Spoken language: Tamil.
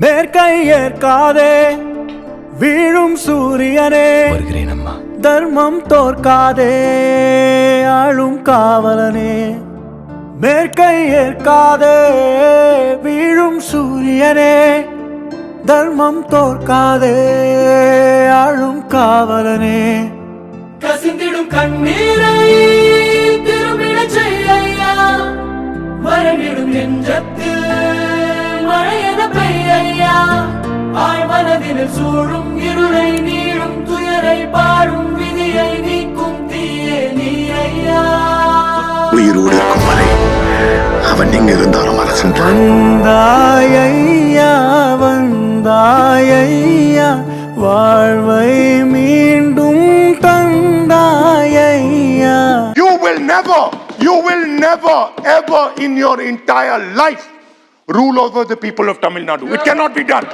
மேற்கை ஏற்காதே வீழும் சூரியனே, வருகிறேன் அம்மா. தர்மம் தோற்காதே ஆளும் காவலனே. மேற்கை ஏற்காதே வீழும் சூரியனே, தர்மம் தோற்காதே ஆளும் காவலனே. கசிந்திடும் கண்ணீரை திரும்பிடச் செய்யா, மறைந்திடும் நெஞ்சத்தில் மழையென பெய்யா. ஆழ்மனதினில் சூழும் இருளை நீளும் துயரை பாடும் விதியை நீக்கும் தீயே நீ ஐயா. உயிரோடு இருக்கும் வரை அவன் எங்க இருந்தாலும் அரசன். வந்தாயையா வந்தாயையா, வாழ்வை மீண்டும் தந்தாயையா. You will never ever in your entire life rule over the people of Tamil Nadu. It cannot be done.